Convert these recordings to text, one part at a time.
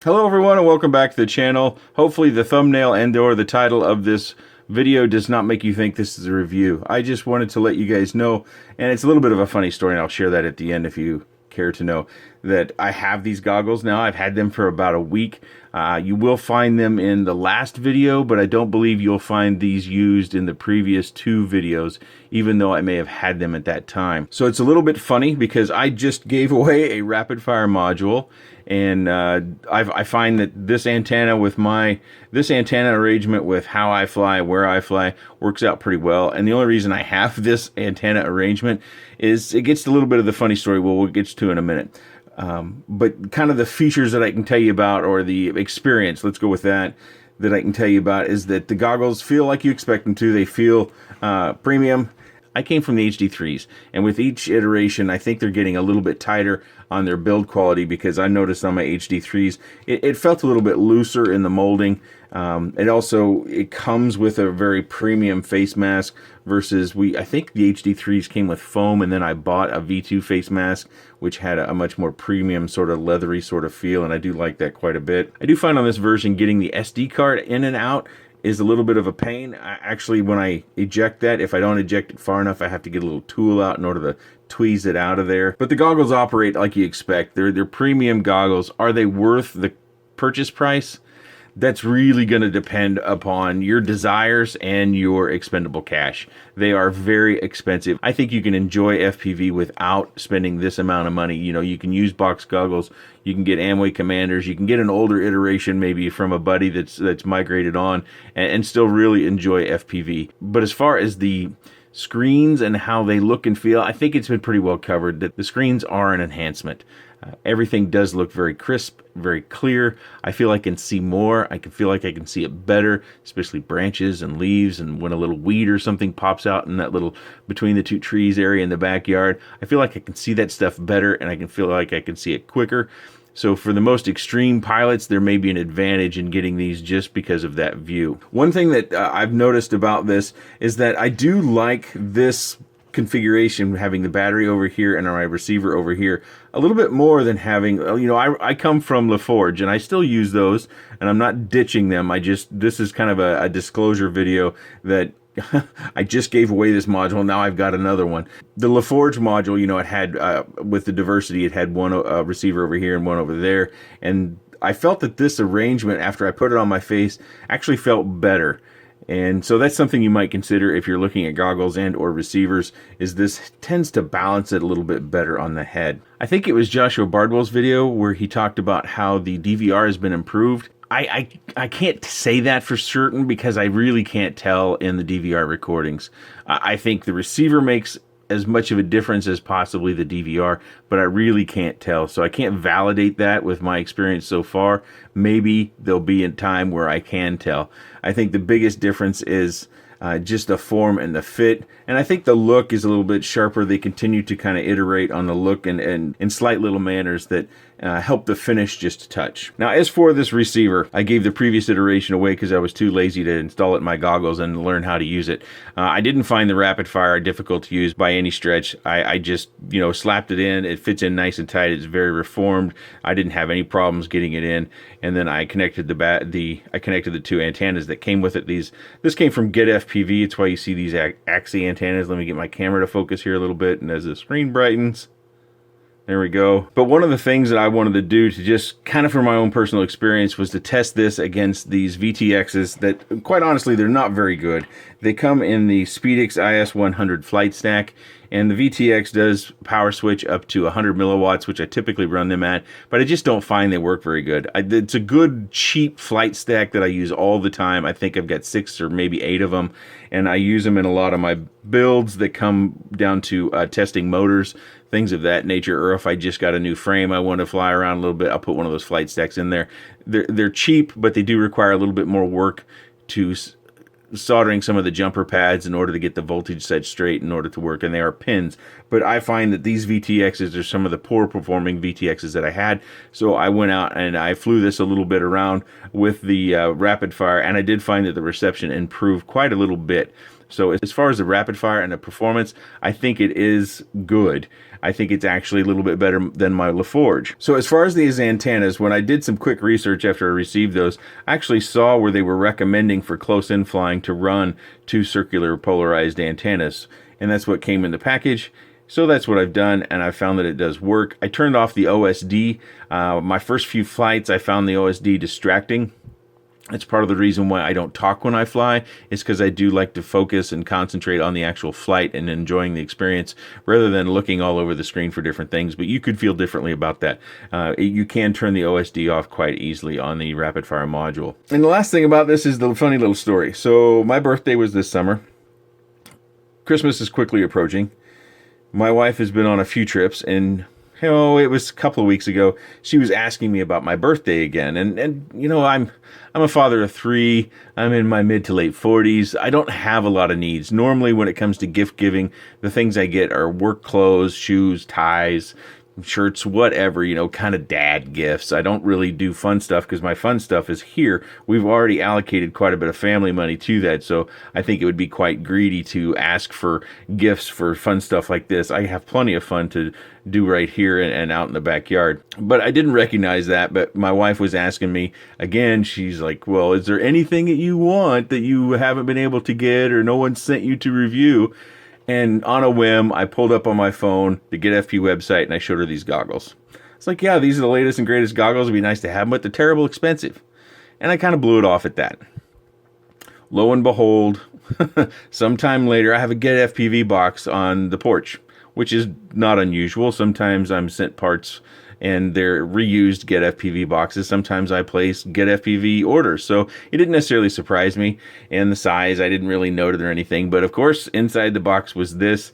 Hello everyone and welcome back to the channel. Hopefully the thumbnail and or the title of this video does not make you think this is a review. I just wanted to let you guys know, and it's a little bit of a funny story and I'll share that at the end if you care to know, that I have these goggles now. I've had them for about a week. You will find them in the last video, but I don't believe you'll find these used in the previous two videos, even though I may have had them at that time. So it's a little bit funny because I just gave away a RapidFire module, and I find that this antenna arrangement with how I fly, where I fly, works out pretty well. And the only reason I have this antenna arrangement is it gets a little bit of the funny story we'll get to in a minute. But kind of the features that I can tell you about, or the experience, let's go with that I can tell you about, is that the goggles feel like you expect them to. They feel premium. I came from the HD3s, and with each iteration, I think they're getting a little bit tighter on their build quality, because I noticed on my HD3s, it felt a little bit looser in the molding. It comes with a very premium face mask versus I think the HD3s came with foam, and then I bought a V2 face mask, which had a much more premium sort of leathery sort of feel, and I do like that quite a bit. I do find on this version getting the SD card in and out is a little bit of a pain. Actually, when I eject that, if I don't eject it far enough, I have to get a little tool out in order to tweeze it out of there. But the goggles operate like you expect. They're premium goggles. Are they worth the purchase price? That's really going to depend upon your desires and your expendable cash. They are very expensive. I think you can enjoy FPV without spending this amount of money. You know, you can use box goggles, you can get Amway Commanders, you can get an older iteration maybe from a buddy that's migrated on, and still really enjoy FPV. But as far as the screens and how they look and feel, I think it's been pretty well covered that the screens are an enhancement. Everything does look very crisp, very clear. I feel I can see more. I can feel like I can see it better, especially branches and leaves, and when a little weed or something pops out in that little between the two trees area in the backyard, I feel like I can see that stuff better, and I can feel like I can see it quicker. So for the most extreme pilots, there may be an advantage in getting these just because of that view. One thing that I've noticed about this is that I do like this configuration, having the battery over here and my receiver over here, a little bit more than having, you know, I come from LaForge and I still use those, and I'm not ditching them. This is kind of a disclosure video that I just gave away this module. Now I've got another one. The LaForge module, you know, it had, with the diversity, it had one receiver over here and one over there. And I felt that this arrangement, after I put it on my face, actually felt better. And so that's something you might consider if you're looking at goggles and or receivers, is this tends to balance it a little bit better on the head. I think it was Joshua Bardwell's video where he talked about how the DVR has been improved. I can't say that for certain because I really can't tell in the DVR recordings. I think the receiver makes as much of a difference as possibly the DVR, but I really can't tell. So I can't validate that with my experience so far. Maybe there'll be a time where I can tell. I think the biggest difference is just the form and the fit, and I think the look is a little bit sharper. They continue to kind of iterate on the look and in slight little manners that help the finish just a touch. Now, as for this receiver, I gave the previous iteration away because I was too lazy to install it in my goggles and learn how to use it. I didn't find the RapidFire difficult to use by any stretch. I just, you know, slapped it in. It fits in nice and tight. It's very reformed. I didn't have any problems getting it in. And then I connected the two antennas that came with it. This came from Get FPV. It's why you see these axis antennas. Let me get my camera to focus here a little bit, and as the screen brightens, there we go. But one of the things that I wanted to do, to just kind of for my own personal experience, was to test this against these VTXs that, quite honestly, they're not very good. They come in the SpeedX IS-100 flight stack, and the VTX does power switch up to 100 milliwatts, which I typically run them at, but I just don't find they work very good. It's a good, cheap flight stack that I use all the time. I think I've got 6 or maybe 8 of them, and I use them in a lot of my builds that come down to testing motors, things of that nature, or if I just got a new frame I want to fly around a little bit, I'll put one of those flight stacks in there. They're cheap, but they do require a little bit more work to soldering some of the jumper pads in order to get the voltage set straight in order to work, and they are pins. But I find that these VTXs are some of the poor performing VTXs that I had, so I went out and I flew this a little bit around with the RapidFire, and I did find that the reception improved quite a little bit. So as far as the RapidFire and the performance, I think it is good. I think it's actually a little bit better than my LaForge. So as far as these antennas, when I did some quick research after I received those, I actually saw where they were recommending for close-in flying to run 2 circular polarized antennas. And that's what came in the package. So that's what I've done, and I found that it does work. I turned off the OSD. My first few flights, I found the OSD distracting. It's part of the reason why I don't talk when I fly, is because I do like to focus and concentrate on the actual flight and enjoying the experience rather than looking all over the screen for different things. But you could feel differently about that. You can turn the OSD off quite easily on the RapidFire module. And the last thing about this is the funny little story. So my birthday was this summer. Christmas is quickly approaching. My wife has been on a few trips, and it was a couple of weeks ago, she was asking me about my birthday again. And you know, I'm a father of 3. I'm in my mid to late 40s. I don't have a lot of needs. Normally, when it comes to gift giving, the things I get are work clothes, shoes, ties, shirts, whatever, you know, kind of dad gifts. I don't really do fun stuff because my fun stuff is here. We've already allocated quite a bit of family money to that, so I think it would be quite greedy to ask for gifts for fun stuff like this. I have plenty of fun to do right here and out in the backyard. But I didn't recognize that, but my wife was asking me again. She's like, well, is there anything that you want that you haven't been able to get or no one sent you to review? And on a whim, I pulled up on my phone the Get FP website and I showed her these goggles. It's like, yeah, these are the latest and greatest goggles. It'd be nice to have them, but they're terrible expensive. And I kind of blew it off at that. Lo and behold, sometime later, I have a Get FPV box on the porch, which is not unusual. Sometimes I'm sent parts and they're reused Get FPV boxes. Sometimes I place Get FPV orders. So it didn't necessarily surprise me. And the size, I didn't really note it or anything. But of course, inside the box was this.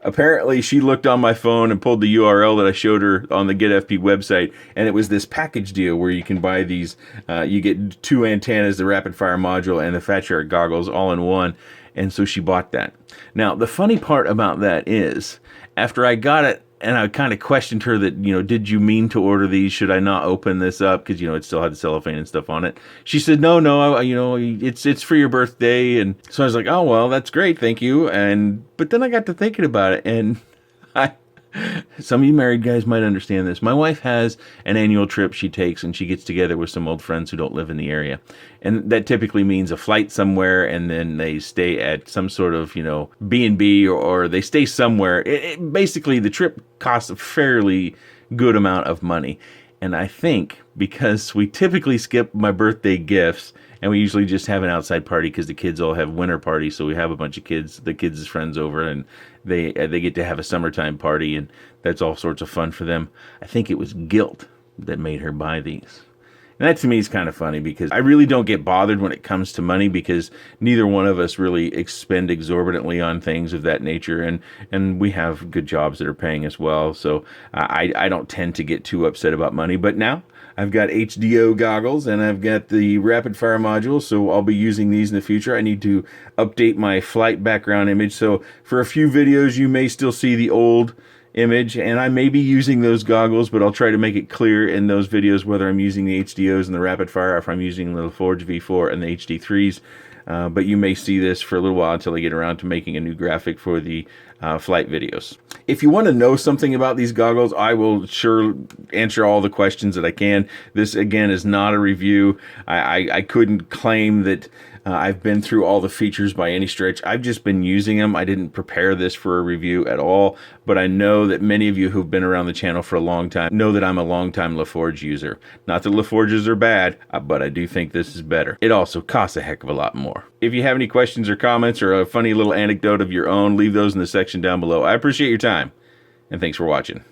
Apparently, she looked on my phone and pulled the URL that I showed her on the Get FP website. And it was this package deal where you can buy these. You get 2 antennas, the RapidFire module, and the FatShark goggles all in one. And so she bought that. Now, the funny part about that is, after I got it, and I kind of questioned her that, you know, did you mean to order these? Should I not open this up? Because, you know, it still had the cellophane and stuff on it. She said, no, you know, it's for your birthday. And so I was like, oh, well, that's great. Thank you. But then I got to thinking about it, and some of you married guys might understand this. My wife has an annual trip she takes, and she gets together with some old friends who don't live in the area. And that typically means a flight somewhere, and then they stay at some sort of, you know, B&B, or they stay somewhere. Basically, the trip costs a fairly good amount of money. And I think because we typically skip my birthday gifts, and we usually just have an outside party because the kids all have winter parties. So we have a bunch of kids, the kids' friends over, and they get to have a summertime party, and that's all sorts of fun for them. I think it was guilt that made her buy these. And that to me is kind of funny, because I really don't get bothered when it comes to money, because neither one of us really expend exorbitantly on things of that nature, and we have good jobs that are paying us well. So I don't tend to get too upset about money. But now I've got HDO goggles and I've got the RapidFire module, so I'll be using these in the future. I need to update my flight background image. So for a few videos, you may still see the old image, and I may be using those goggles, but I'll try to make it clear in those videos whether I'm using the HDOs and the RapidFire, or if I'm using the LaForge V4 and the HD3s. But you may see this for a little while until I get around to making a new graphic for the flight videos. If you want to know something about these goggles, I will sure answer all the questions that I can. This, again, is not a review. I couldn't claim that I've been through all the features by any stretch. I've just been using them. I didn't prepare this for a review at all, but I know that many of you who've been around the channel for a long time know that I'm a long-time LaForge user. Not that LaForges are bad, but I do think this is better. It also costs a heck of a lot more. If you have any questions or comments or a funny little anecdote of your own, leave those in the section down below. I appreciate your time, and thanks for watching.